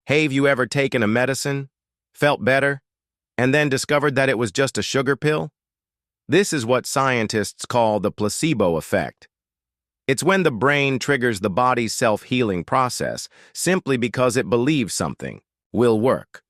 Have you ever taken a medicine, felt better, and then discovered that it was just a sugar pill? This is what scientists call the placebo effect. It's when the brain triggers the body's self-healing process simply because it believes something will work.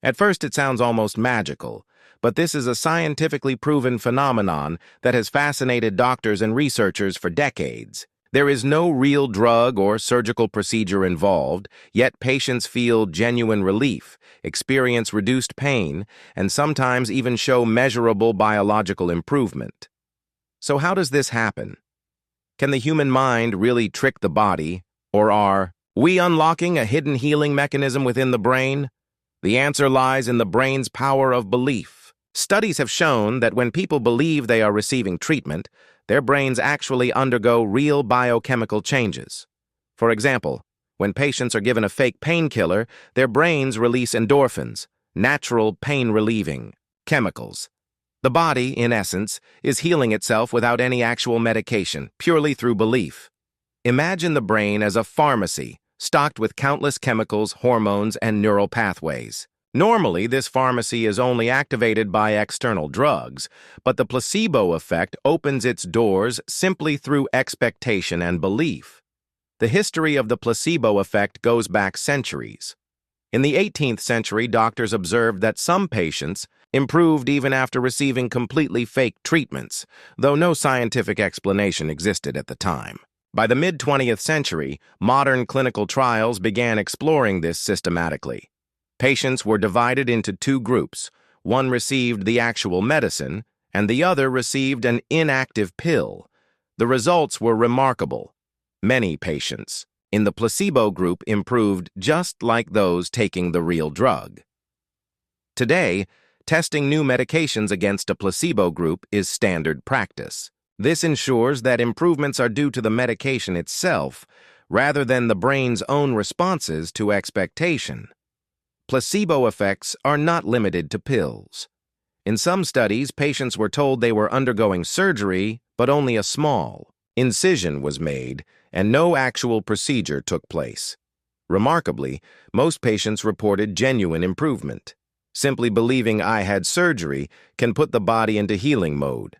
At first, it sounds almost magical, but this is a scientifically proven phenomenon that has fascinated doctors and researchers for decades. There is no real drug or surgical procedure involved, yet patients feel genuine relief, experience reduced pain, and sometimes even show measurable biological improvement. So how does this happen? Can the human mind really trick the body, or are we unlocking a hidden healing mechanism within the brain? The answer lies in the brain's power of belief. Studies have shown that when people believe they are receiving treatment, their brains actually undergo real biochemical changes. For example, when patients are given a fake painkiller, their brains release endorphins, natural pain-relieving chemicals. The body, in essence, is healing itself without any actual medication, purely through belief. Imagine the brain as a pharmacy, stocked with countless chemicals, hormones, and neural pathways. Normally, this pharmacy is only activated by external drugs, but the placebo effect opens its doors simply through expectation and belief. The history of the placebo effect goes back centuries. In the 18th century, doctors observed that some patients improved even after receiving completely fake treatments, though no scientific explanation existed at the time. By the mid-20th century, modern clinical trials began exploring this systematically. Patients were divided into two groups. One received the actual medicine, and the other received an inactive pill. The results were remarkable. Many patients in the placebo group improved just like those taking the real drug. Today, testing new medications against a placebo group is standard practice. This ensures that improvements are due to the medication itself, rather than the brain's own responses to expectation. Placebo effects are not limited to pills. In some studies, patients were told they were undergoing surgery, but only a small incision was made, and no actual procedure took place. Remarkably, most patients reported genuine improvement. Simply believing I had surgery can put the body into healing mode.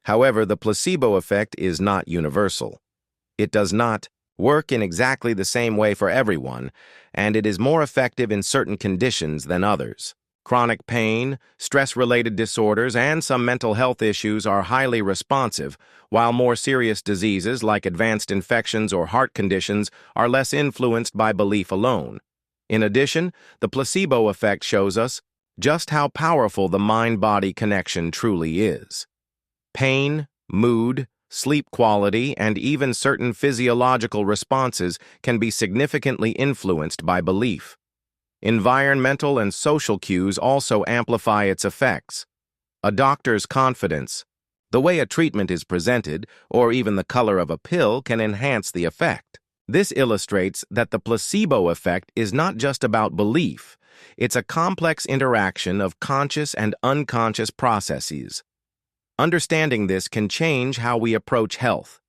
However, the placebo effect is not universal. It does not work in exactly the same way for everyone, and it is more effective in certain conditions than others. Chronic pain, stress-related disorders, and some mental health issues are highly responsive, while more serious diseases like advanced infections or heart conditions are less influenced by belief alone. In addition, the placebo effect shows us just how powerful the mind-body connection truly is. Pain, mood, sleep quality, and even certain physiological responses can be significantly influenced by belief. Environmental and social cues also amplify its effects. A doctor's confidence, the way a treatment is presented, or even the color of a pill can enhance the effect. This illustrates that the placebo effect is not just about belief. It's a complex interaction of conscious and unconscious processes. Understanding this can change how we approach health.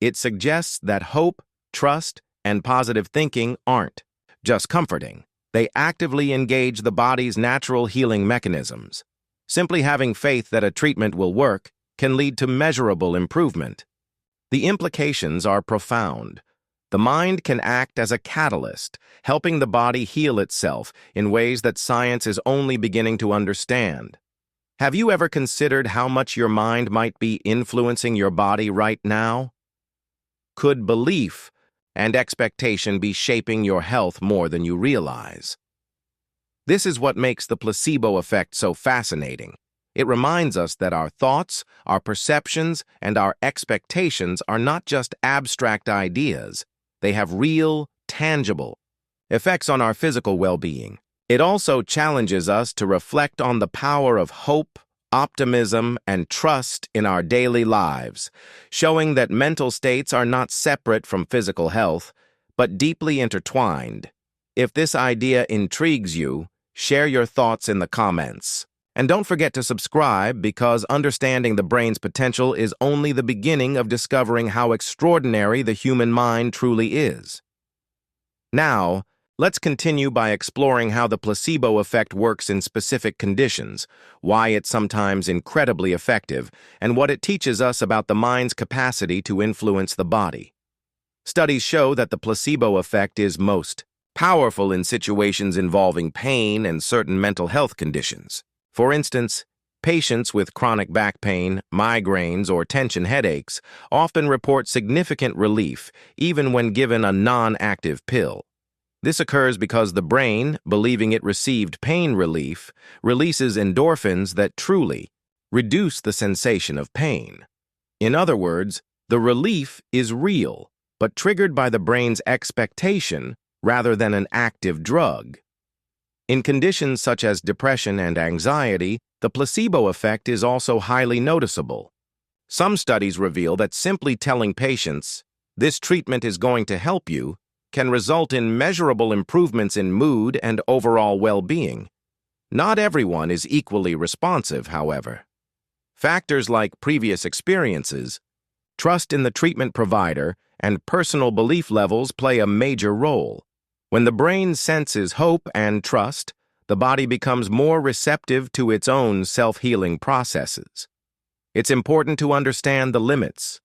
It suggests that hope, trust, and positive thinking aren't just comforting. They actively engage the body's natural healing mechanisms. Simply having faith that a treatment will work can lead to measurable improvement. The implications are profound. The mind can act as a catalyst, helping the body heal itself in ways that science is only beginning to understand. Have you ever considered how much your mind might be influencing your body right now? Could belief and expectation be shaping your health more than you realize? This is what makes the placebo effect so fascinating. It reminds us that our thoughts, our perceptions, and our expectations are not just abstract ideas. They have real, tangible effects on our physical well-being. It also challenges us to reflect on the power of hope, optimism, and trust in our daily lives, showing that mental states are not separate from physical health, but deeply intertwined. If this idea intrigues you, share your thoughts in the comments. And don't forget to subscribe, because understanding the brain's potential is only the beginning of discovering how extraordinary the human mind truly is. Now, Let's continue by exploring how the placebo effect works in specific conditions, why it's sometimes incredibly effective, and what it teaches us about the mind's capacity to influence the body. Studies show that the placebo effect is most powerful in situations involving pain and certain mental health conditions. For instance, patients with chronic back pain, migraines, or tension headaches often report significant relief even when given a non-active pill. This occurs because the brain, believing it received pain relief, releases endorphins that truly reduce the sensation of pain. In other words, the relief is real, but triggered by the brain's expectation rather than an active drug. In conditions such as depression and anxiety, the placebo effect is also highly noticeable. Some studies reveal that simply telling patients, "This treatment is going to help you," can result in measurable improvements in mood and overall well-being. Not everyone is equally responsive, however. Factors like previous experiences, trust in the treatment provider, and personal belief levels play a major role. When the brain senses hope and trust, the body becomes more receptive to its own self-healing processes. It's important to understand the limits.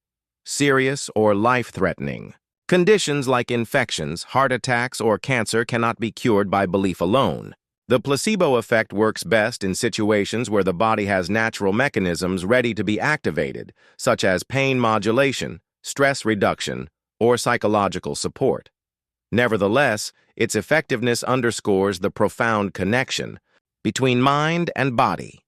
Serious or life-threatening conditions like infections, heart attacks, or cancer cannot be cured by belief alone. The placebo effect works best in situations where the body has natural mechanisms ready to be activated, such as pain modulation, stress reduction, or psychological support. Nevertheless, its effectiveness underscores the profound connection between mind and body.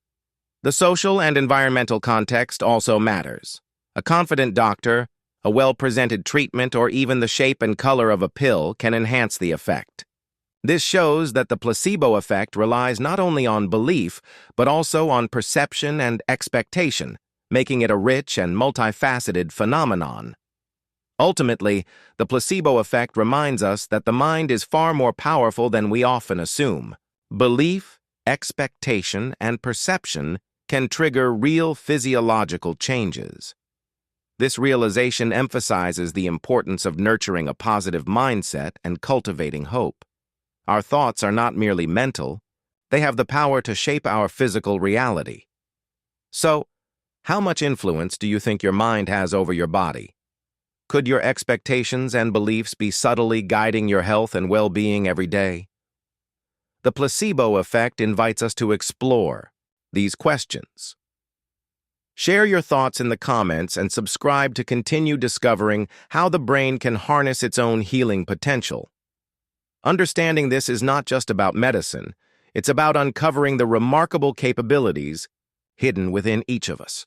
The social and environmental context also matters. A confident doctor, a well-presented treatment, or even the shape and color of a pill can enhance the effect. This shows that the placebo effect relies not only on belief, but also on perception and expectation, making it a rich and multifaceted phenomenon. Ultimately, the placebo effect reminds us that the mind is far more powerful than we often assume. Belief, expectation, and perception can trigger real physiological changes. This realization emphasizes the importance of nurturing a positive mindset and cultivating hope. Our thoughts are not merely mental, they have the power to shape our physical reality. So, how much influence do you think your mind has over your body? Could your expectations and beliefs be subtly guiding your health and well-being every day? The placebo effect invites us to explore these questions. Share your thoughts in the comments and subscribe to continue discovering how the brain can harness its own healing potential. Understanding this is not just about medicine, it's about uncovering the remarkable capabilities hidden within each of us.